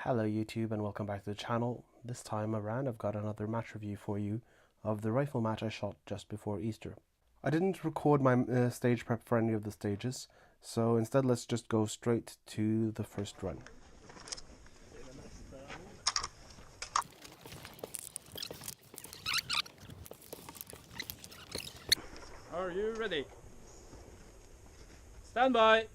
Hello YouTube and welcome back to the channel. This time around I've got another match review for you of the rifle match I shot just before Easter. I didn't record my stage prep for any of the stages, so instead let's just go straight to the first run. Are you ready? Stand by!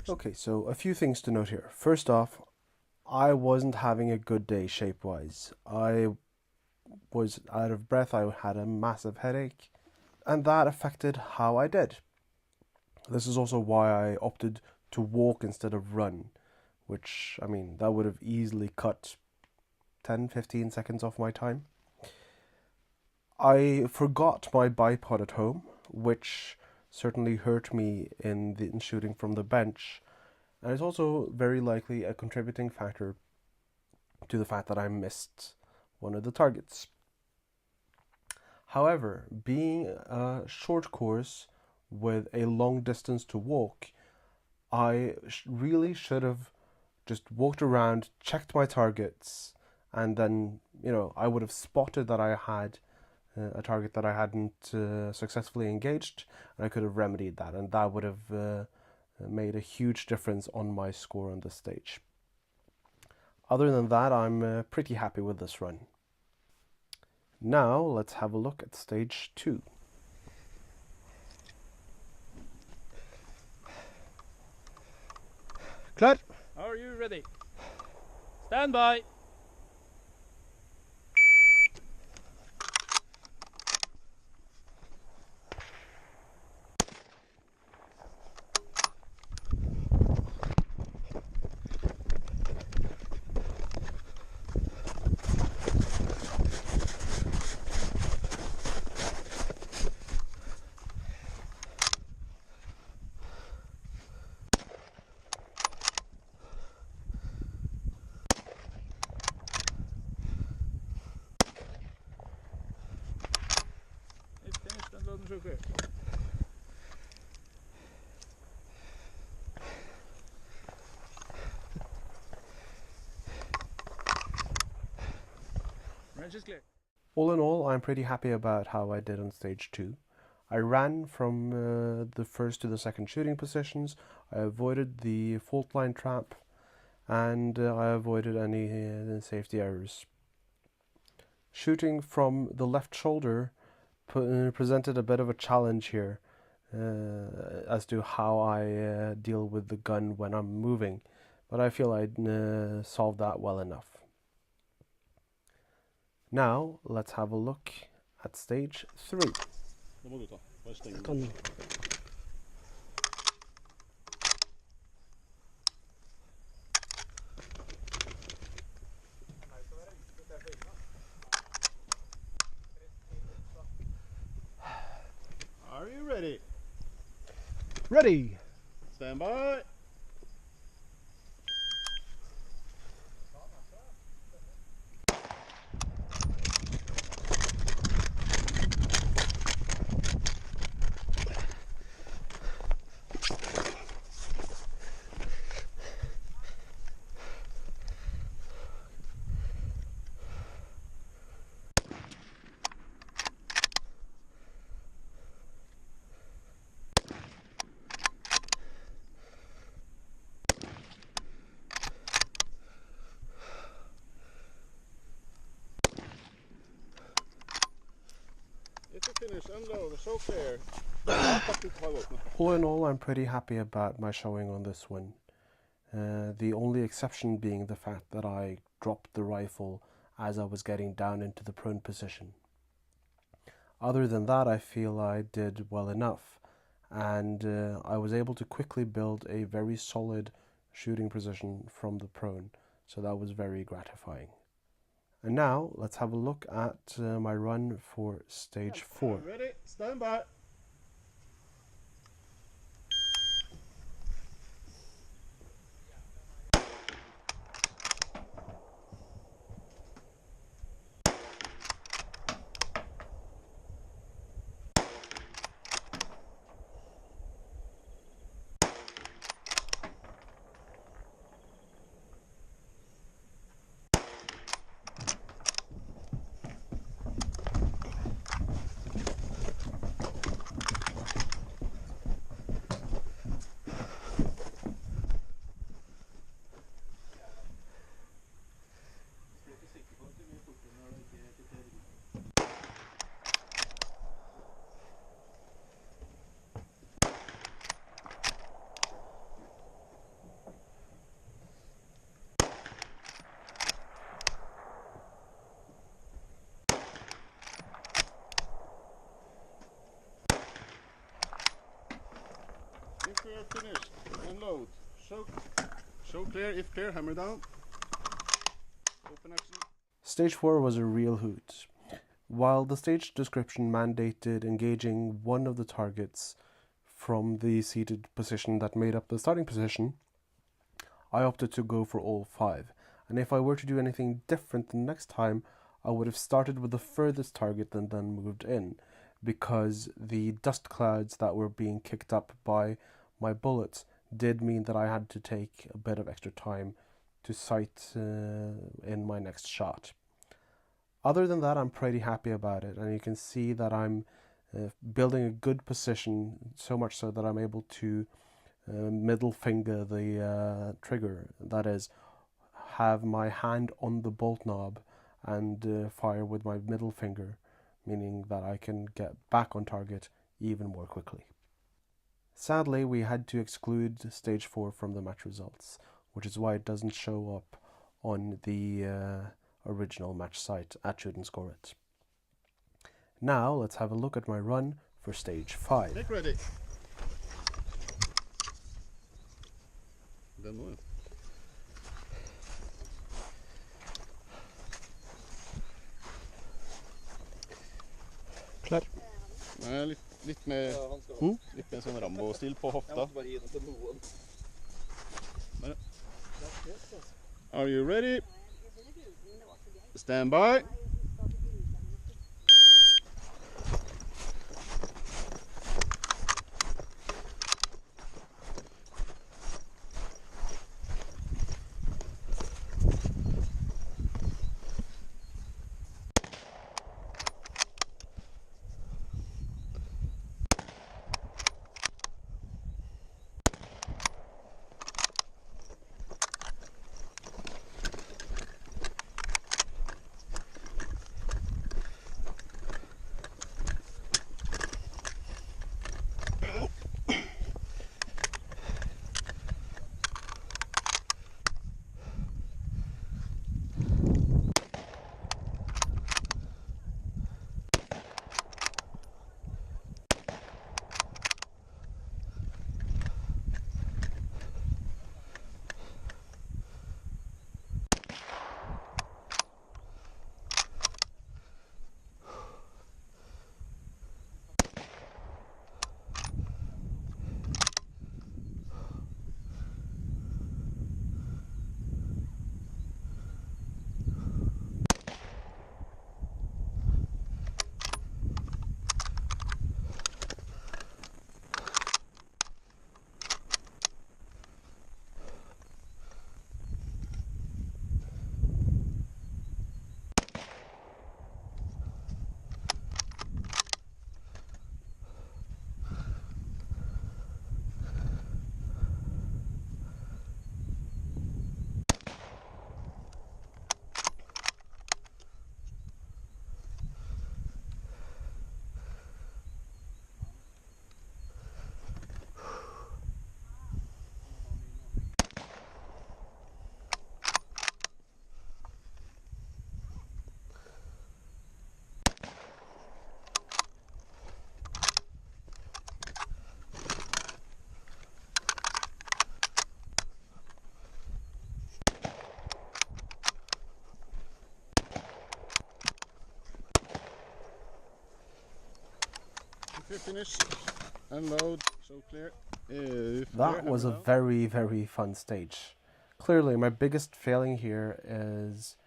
Okay, so a few things to note here. First off, I wasn't having a good day shape-wise. I was out of breath, I had a massive headache, and that affected how I did. This is also why I opted to walk instead of run, which, I mean, that would have easily cut 10-15 seconds off my time. I forgot my bipod at home, which certainly hurt me in shooting from the bench, and it's also very likely a contributing factor to the fact that I missed one of the targets. However, being a short course with a long distance to walk, I really should have just walked around, checked my targets, and then, I would have spotted that I had a target that I hadn't successfully engaged, and I could have remedied that, and that would have made a huge difference on my score on this stage. Other than that, I'm pretty happy with this run. Now let's have a look at stage 2. Klar! Are you ready? Stand by! All in all, I'm pretty happy about how I did on stage 2. I ran from the first to the second shooting positions, I avoided the fault line trap, and I avoided any safety errors. Shooting from the left shoulder presented a bit of a challenge here as to how I deal with the gun when I'm moving, but I feel I solved that well enough. Now, let's have a look at stage 3. Are you ready? Ready! Stand by! Unload, so clear. All in all, I'm pretty happy about my showing on this one. The only exception being the fact that I dropped the rifle as I was getting down into the prone position. Other than that, I feel I did well enough, and I was able to quickly build a very solid shooting position from the prone, so that was very gratifying. And now, let's have a look at my run for stage 4. Ready, stand by. If we are finished, unload. Show clear, if clear, hammer down. Open action. Stage 4 was a real hoot. While the stage description mandated engaging one of the targets from the seated position that made up the starting position, I opted to go for all 5. And if I were to do anything different the next time, I would have started with the furthest target and then moved in, because the dust clouds that were being kicked up by my bullets did mean that I had to take a bit of extra time to sight in my next shot. Other than that, I'm pretty happy about it, and you can see that I'm building a good position, so much so that I'm able to middle finger the trigger, that is, have my hand on the bolt knob and fire with my middle finger, meaning that I can get back on target even more quickly. Sadly, we had to exclude stage 4 from the match results, which is why it doesn't show up on the original match site at Shoot and Score It. Now let's have a look at my run for stage 5. Make ready. Den må jeg. Klar. Nei, litt med litt med sånn Rambo-stil på hofta. Bare. Are you ready? Stand by. finished. Unload. So clear. If That clear, was a hammer down. very, very fun stage. Clearly, my biggest failing here is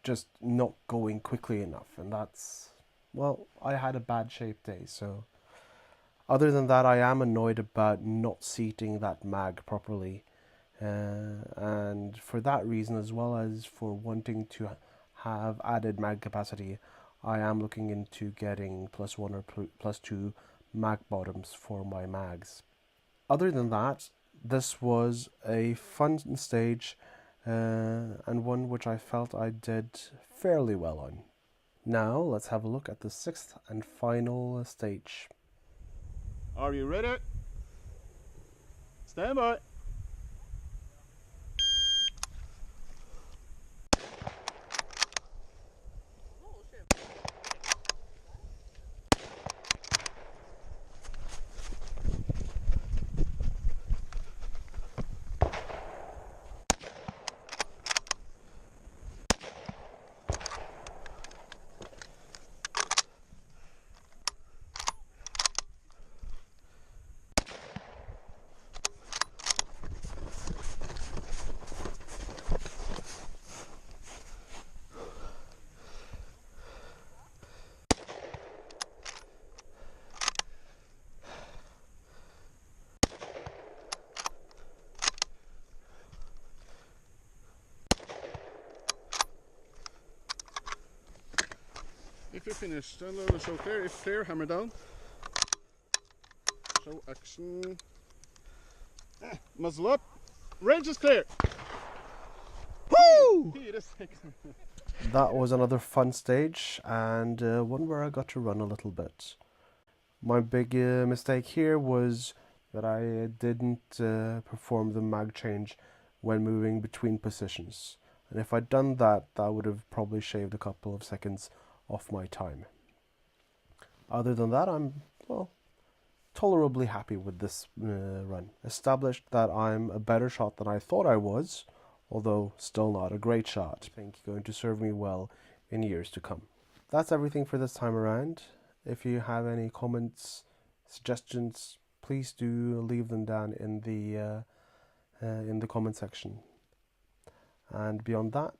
just not going quickly enough, and that's, well, I had a bad shape day, so other than that, I am annoyed about not seating that mag properly, and for that reason, as well as for wanting to have added mag capacity, I am looking into getting +1 or +2 mag bottoms for my mags. Other than that, this was a fun stage, and one which I felt I did fairly well on. Now let's have a look at the 6th and final stage. Are you ready? Stand by. If you're finished, unload and show clear. If clear, hammer down. Show action. Muzzle up. Range is clear. Woo! 4 stycken. That was another fun stage, and one where I got to run a little bit. My big mistake here was that I didn't perform the mag change when moving between positions. And if I'd done that, that would have probably shaved a couple of seconds off my time. Other than that, I'm, well, tolerably happy with this run. Established that I'm a better shot than I thought I was, although still not a great shot. I think going to serve me well in years to come. That's everything for this time around. If you have any comments, suggestions, please do leave them down in the comment section. And beyond that,